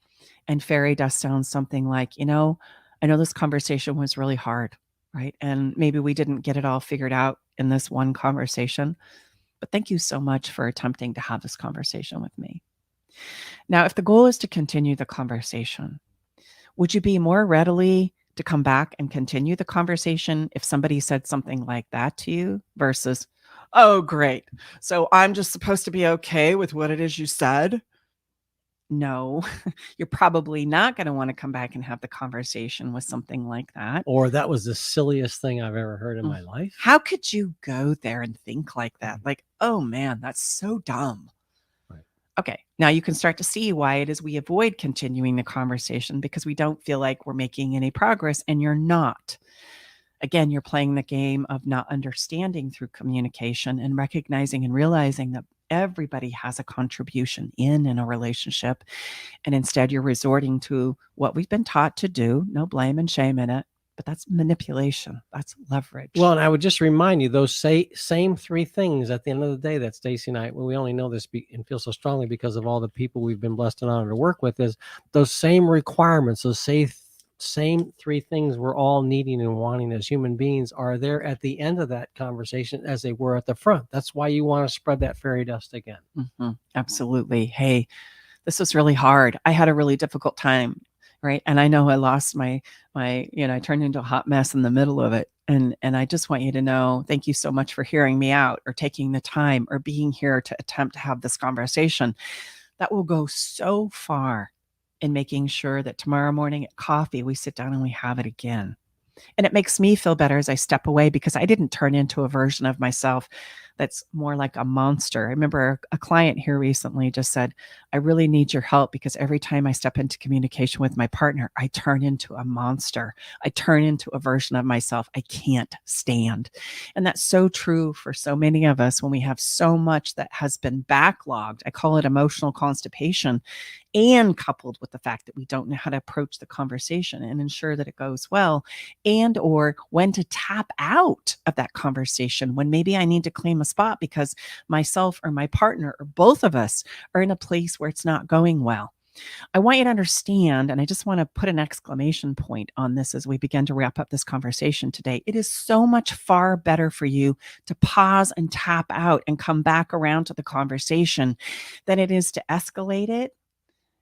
And fairy dust sounds something like, I know this conversation was really hard, right? And maybe we didn't get it all figured out in this one conversation, but thank you so much for attempting to have this conversation with me. Now, if the goal is to continue the conversation, would you be more readily to come back and continue the conversation if somebody said something like that to you versus, oh, great. So I'm just supposed to be okay with what it is you said? No, you're probably not going to want to come back and have the conversation with something like that. Or that was the silliest thing I've ever heard in my life. How could you go there and think like that? Like, oh man, that's so dumb. Right. Okay, now you can start to see why it is we avoid continuing the conversation because we don't feel like we're making any progress, and you're not. Again, you're playing the game of not understanding through communication and recognizing and realizing that everybody has a contribution in a relationship. And instead, you're resorting to what we've been taught to do. No blame and shame in it, but that's manipulation. That's leverage. Well, and I would just remind you, those same three things at the end of the day that Stacy and I, well, we only know this and feel so strongly because of all the people we've been blessed and honored to work with, is those same requirements, those same three things we're all needing and wanting as human beings are there at the end of that conversation as they were at the front. That's why you want to spread that fairy dust again. Absolutely. Hey, this was really hard. I had a really difficult time, right? And I know I lost my, I turned into a hot mess in the middle of it. And I just want you to know, thank you so much for hearing me out or taking the time or being here to attempt to have this conversation. That will go so far in making sure that tomorrow morning at coffee, we sit down and we have it again. And it makes me feel better as I step away because I didn't turn into a version of myself that's more like a monster. I remember a client here recently just said, I really need your help because every time I step into communication with my partner, I turn into a monster. I turn into a version of myself I can't stand. And that's so true for so many of us when we have so much that has been backlogged. I call it emotional constipation, and coupled with the fact that we don't know how to approach the conversation and ensure that it goes well, and or when to tap out of that conversation when maybe I need to claim a spot because myself or my partner or both of us are in a place where it's not going well. I want you to understand, and I just want to put an exclamation point on this as we begin to wrap up this conversation today. It is so much far better for you to pause and tap out and come back around to the conversation than it is to escalate it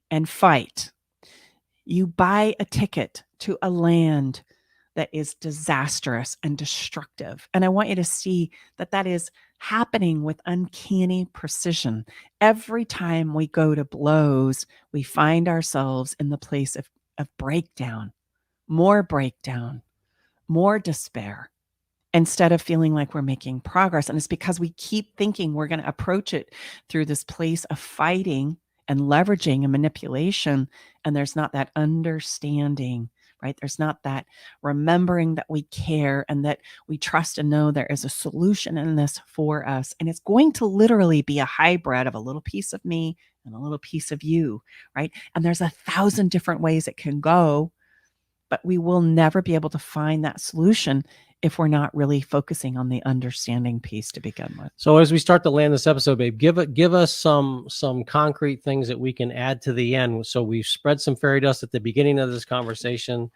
and fight. You buy a ticket to a land that is disastrous and destructive. And I want you to see that that is happening with uncanny precision. Every time we go to blows, we find ourselves in the place of breakdown, more despair, instead of feeling like we're making progress. And it's because we keep thinking we're going to approach it through this place of fighting and leveraging and manipulation. And there's not that understanding, right? There's not that remembering that we care and that we trust and know there is a solution in this for us. And it's going to literally be a hybrid of a little piece of me and a little piece of you, right? And there's 1,000 different ways it can go, but we will never be able to find that solution if we're not really focusing on the understanding piece to begin with. So as we start to land this episode, babe, give us some concrete things that we can add to the end. So we've spread some fairy dust at the beginning of this conversation.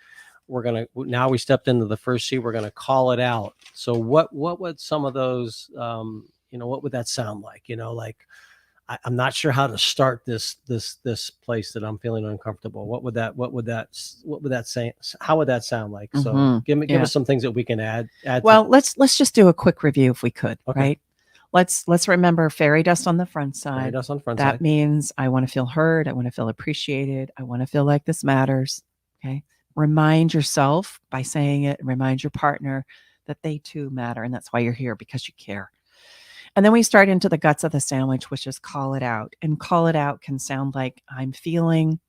Now we stepped into the first sheet. We're going to call it out. So what would some of those, what would that sound like? Like, I'm not sure how to start this place that I'm feeling uncomfortable. What would that say? How would that sound like? So give us some things that we can add. Well, let's just do a quick review if we could, right? Let's remember fairy dust on the front side. Fairy dust on the front that side. means I want to feel heard. I want to feel appreciated. I want to feel like this matters. Okay. Remind yourself by saying it, remind your partner that they too matter. And that's why you're here, because you care. And then we start into the guts of the sandwich, which is call it out. And call it out can sound like I'm feeling,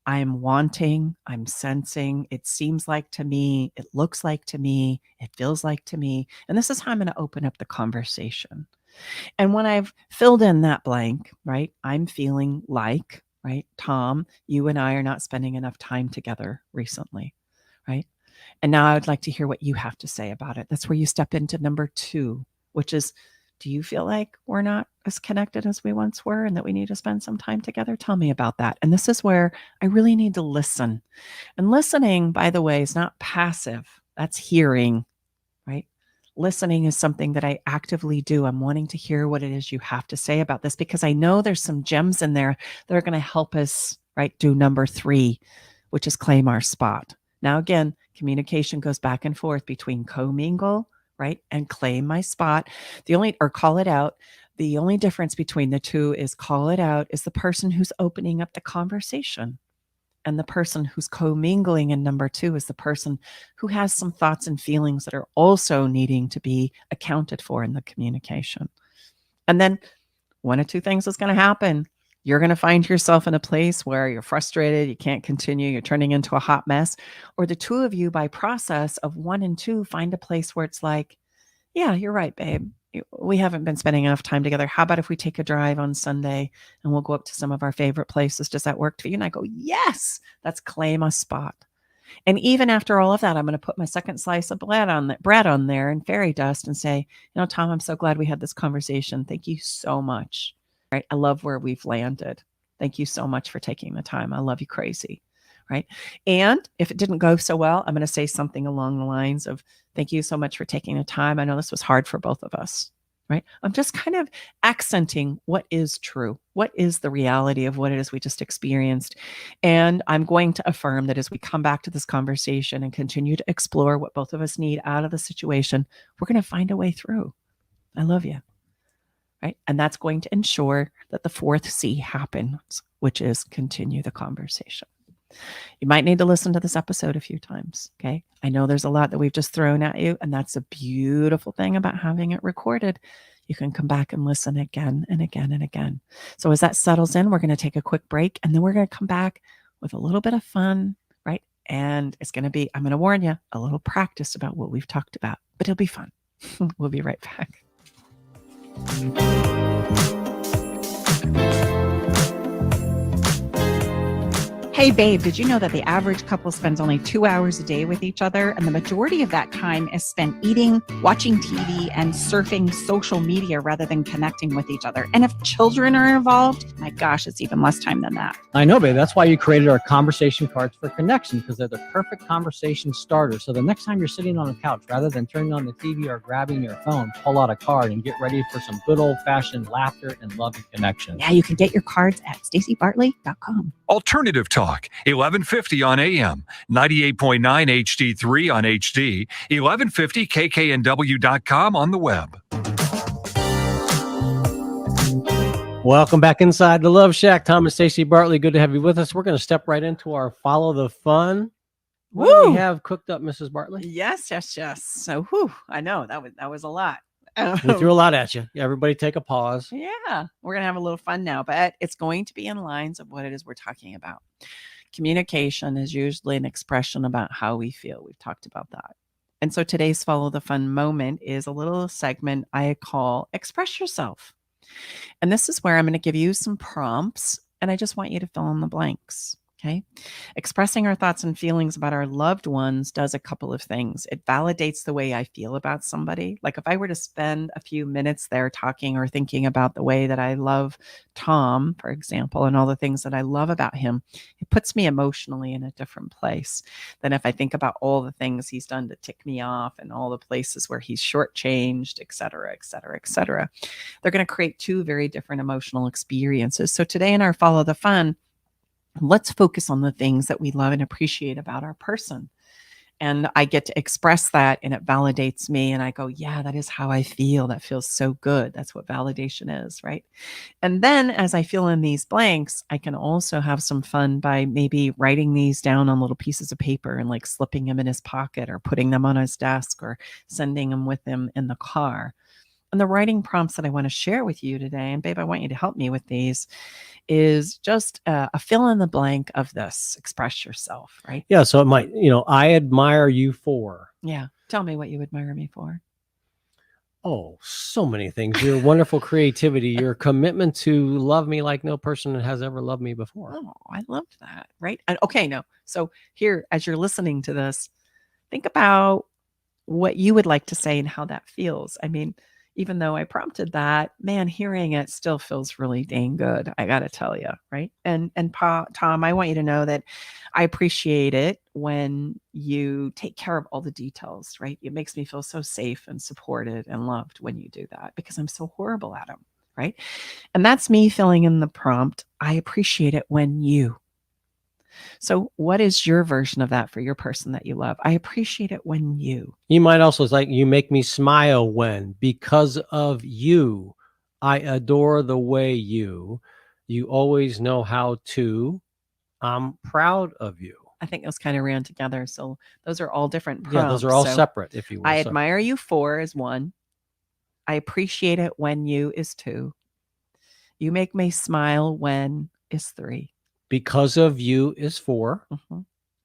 I'm wanting, I'm sensing, it seems like to me, it looks like to me, it feels like to me. And this is how I'm going to open up the conversation. And when I've filled in that blank, right, I'm feeling like, right? Tom, you and I are not spending enough time together recently, right? And now I would like to hear what you have to say about it. That's where you step into number 2, which is, do you feel like we're not as connected as we once were and that we need to spend some time together? Tell me about that. And this is where I really need to listen. And listening, by the way, is not passive. That's hearing, right? Listening is something that I actively do. I'm wanting to hear what it is you have to say about this because I know there's some gems in there that are going to help us, right, do number 3, which is claim our spot. Now, again, communication goes back and forth between commingle, right, and claim my spot. Or call it out. The only difference between the two is call it out is the person who's opening up the conversation. And the person who's commingling in number 2 is the person who has some thoughts and feelings that are also needing to be accounted for in the communication. And then one of two things is going to happen. You're going to find yourself in a place where you're frustrated, you can't continue, you're turning into a hot mess. Or the two of you, by process of 1 and 2, find a place where it's like, yeah, you're right, babe. We haven't been spending enough time together. How about if we take a drive on Sunday and we'll go up to some of our favorite places? Does that work for you? And I go, yes, that's claim a spot. And even after all of that, I'm going to put my second slice of bread on there and fairy dust and say, Tom, I'm so glad we had this conversation. Thank you so much. Right? I love where we've landed. Thank you so much for taking the time. I love you crazy. Right? And if it didn't go so well, I'm going to say something along the lines of, thank you so much for taking the time. I know this was hard for both of us. Right? I'm just kind of accenting what is true. What is the reality of what it is we just experienced? And I'm going to affirm that as we come back to this conversation and continue to explore what both of us need out of the situation, we're going to find a way through. I love you. Right? And that's going to ensure that the 4th C happens, which is continue the conversation. You might need to listen to this episode a few times. Okay. I know there's a lot that we've just thrown at you, and that's a beautiful thing about having it recorded. You can come back and listen again and again and again. So as that settles in, we're going to take a quick break, and then we're going to come back with a little bit of fun, right? And it's going to be, I'm going to warn you, a little practice about what we've talked about, but it'll be fun. We'll be right back. Hey, babe, did you know that the average couple spends only 2 hours a day with each other? And the majority of that time is spent eating, watching TV, and surfing social media rather than connecting with each other. And if children are involved, my gosh, it's even less time than that. I know, babe. That's why you created our conversation cards for connection, because they're the perfect conversation starter. So the next time you're sitting on a couch, rather than turning on the TV or grabbing your phone, pull out a card and get ready for some good old-fashioned laughter and love and connection. Yeah, you can get your cards at stacybartley.com. Alternative Talk, 1150 on AM, 98.9 HD3 on HD, 1150kknw.com on the web. Welcome back inside the Love Shack. Tom and Stacey Bartley, good to have you with us. We're going to step right into our Follow the Fun. What do we have cooked up, Mrs. Bartley? Yes. So, I know that was a lot. We threw a lot at you. Everybody take a pause. Yeah, we're going to have a little fun now, but it's going to be in lines of what it is we're talking about. Communication is usually an expression about how we feel. We've talked about that. And so today's Follow the Fun moment is a little segment I call Express Yourself. And this is where I'm going to give you some prompts, and I just want you to fill in the blanks. Okay. Expressing our thoughts and feelings about our loved ones does a couple of things. It validates the way I feel about somebody. Like if I were to spend a few minutes there talking or thinking about the way that I love Tom, for example, and all the things that I love about him, it puts me emotionally in a different place than if I think about all the things he's done to tick me off and all the places where he's shortchanged, et cetera, et cetera, et cetera. They're going to create two very different emotional experiences. So today in our Follow the Fun, let's focus on the things that we love and appreciate about our person. And I get to express that, and it validates me. And I go, yeah, that is how I feel. That feels so good. That's what validation is, right? And then as I fill in these blanks, I can also have some fun by maybe writing these down on little pieces of paper and like slipping them in his pocket or putting them on his desk or sending them with him in the car. And the writing prompts that I want to share with you today, and babe, I want you to help me with these, is just a fill in the blank of this. Express yourself, right? Yeah. So it might, I admire you for. Yeah. Tell me what you admire me for. Oh, so many things. Your wonderful creativity, your commitment to love me like no person has ever loved me before. Oh, I love that. Right. And okay, no. So here, as you're listening to this, think about what you would like to say and how that feels. I mean, even though I prompted that, man, hearing it still feels really dang good. I got to tell you, right? And Tom, I want you to know that I appreciate it when you take care of all the details, right? It makes me feel so safe and supported and loved when you do that because I'm so horrible at them, right? And that's me filling in the prompt. I appreciate it when you. So, what is your version of that for your person that you love? I appreciate it when you. You might also, it's like, you make me smile when, because of you, I adore the way you always know how to, I'm proud of you. I think those kind of ran together. So, those are all different prompts. Yeah, those are all So, separate, if you will. I So, admire you for is one. I appreciate it when you is two. You make me smile when is three. because of you is 4. Mhm.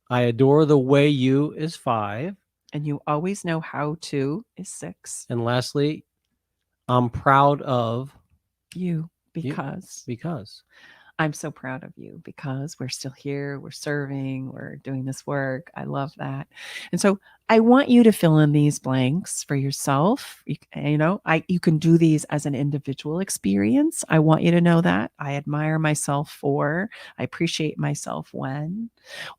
I adore the way you is 5. And you always know how to is 6. And lastly, I'm proud of You because I'm so proud of you because we're still here, we're serving, we're doing this work. I love that. And so I want you to fill in these blanks for yourself. You can do these as an individual experience. I want you to know that. I admire myself for, I appreciate myself when,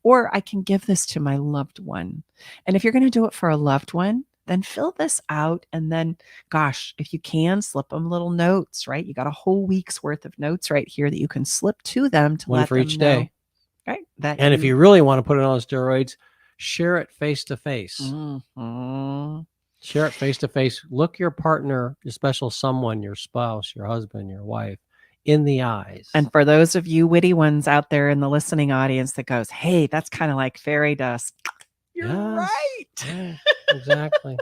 or I can give this to my loved one. And if you're going to do it for a loved one, then fill this out. And then, gosh, if you can, slip them little notes, right? You got a whole week's worth of notes right here that you can slip to them to one let for them each know, day. right? That And if you really want to put it on steroids, share it face to face. Mhm. Share it face to face. Look your partner, your special someone, your spouse, your husband, your wife, in the eyes. And for those of you witty ones out there in the listening audience that goes, hey, that's kind of like fairy dust. You're Yes. right. Yeah, exactly.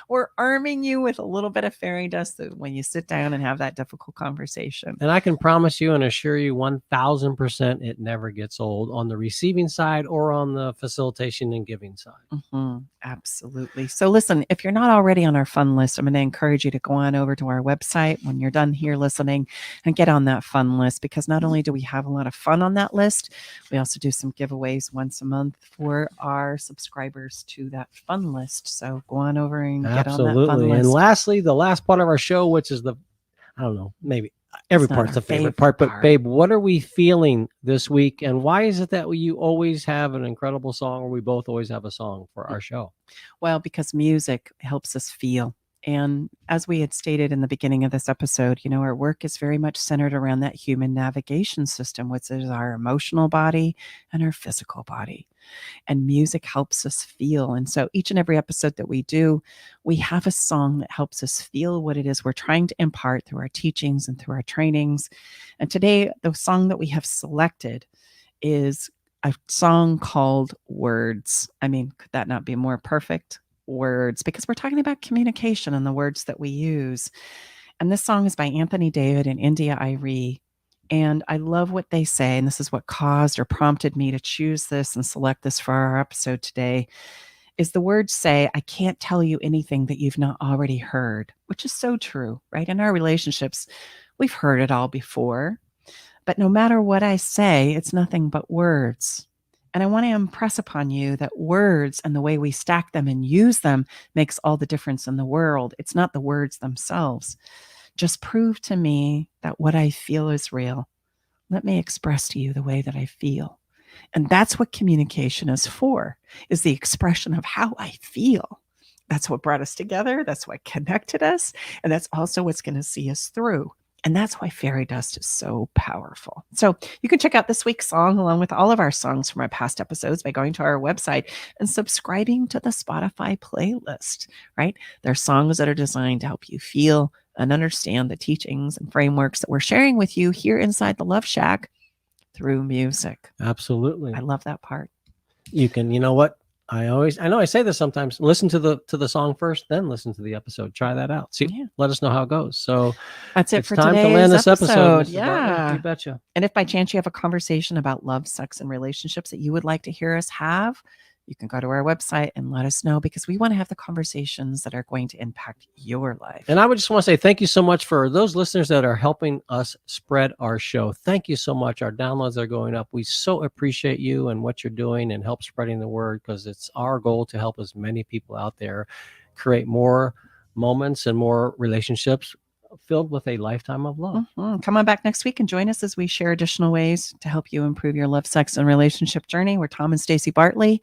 We're arming you with a little bit of fairy dust when you sit down and have that difficult conversation. And I can promise you and assure you 1000% it never gets old on the receiving side or on the facilitation and giving side. Absolutely. So listen, if you're not already on our fun list, I'm going to encourage you to go on over to our website when you're done here listening and get on that fun list, because not only do we have a lot of fun on that list, we also do some giveaways once a month for our subscribers to that fun list. So go on over and get on that fun list. And lastly, the last part of our show, which is I don't know, maybe every part's the favorite part, but babe, what are we feeling this week? And why is it that you always have an incredible song, or we both always have a song for our show? Well, because music helps us feel. And as we had stated in the beginning of this episode, our work is very much centered around that human navigation system, which is our emotional body and our physical body. And music helps us feel. And so each and every episode that we do, we have a song that helps us feel what it is we're trying to impart through our teachings and through our trainings. And today, the song that we have selected is a song called Words. I mean, could that not be more perfect? Words, because we're talking about communication and the words that we use. And this song is by Anthony David and India Irie. And I love what they say. And this is what caused or prompted me to choose this and select this for our episode today, is the words say, I can't tell you anything that you've not already heard, which is so true, right? In our relationships, we've heard it all before. But no matter what I say, it's nothing but words. And I want to impress upon you that words and the way we stack them and use them makes all the difference in the world. It's not the words themselves. Just prove to me that what I feel is real. Let me express to you the way that I feel. And that's what communication is for, is the expression of how I feel. That's what brought us together. That's what connected us. And that's also what's going to see us through. And that's why fairy dust is so powerful. So you can check out this week's song along with all of our songs from our past episodes by going to our website and subscribing to the Spotify playlist, right? They're songs that are designed to help you feel and understand the teachings and frameworks that we're sharing with you here inside the Love Shack through music. Absolutely. I love that part. You can, you know what? I know I say this sometimes, listen to the song first, then listen to the episode. Try that out. See, let us know how it goes. So that's it it's for time today's to land this episode. Yeah. You betcha. And if by chance you have a conversation about love, sex, and relationships that you would like to hear us have, you can go to our website and let us know, because we want to have the conversations that are going to impact your life. And I would just want to say thank you so much for those listeners that are helping us spread our show. Thank you so much. Our downloads are going up. We so appreciate you and what you're doing and help spreading the word, because it's our goal to help as many people out there create more moments and more relationships filled with a lifetime of love. Come on back next week and join us as we share additional ways to help you improve your love, sex, and relationship journey. We're Tom and Stacey Bartley,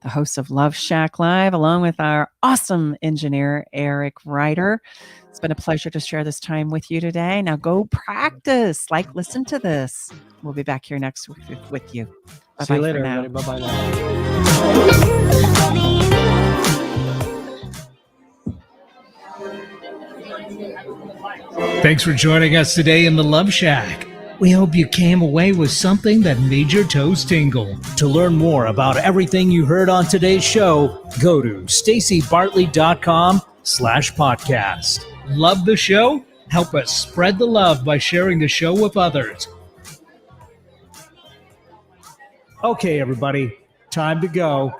the hosts of Love Shack Live, along with our awesome engineer, Eric Ryder. It's been a pleasure to share this time with you today. Now go practice, listen to this. We'll be back here next week with you. Bye-bye. See you later, for now. everybody. Bye-bye now. Thanks for joining us today in the Love Shack. We hope you came away with something that made your toes tingle. To learn more about everything you heard on today's show, go to staceybartley.com/podcast. Love the show? Help us spread the love by sharing the show with others. Okay, everybody, time to go.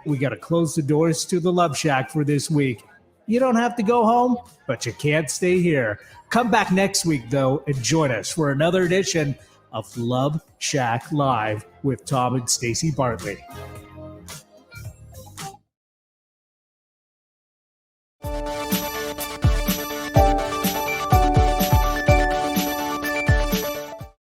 We got to close the doors to the Love Shack for this week. You don't have to go home, but you can't stay here. Come back next week, though, and join us for another edition of Love Shack Live with Tom and Stacey Bartley.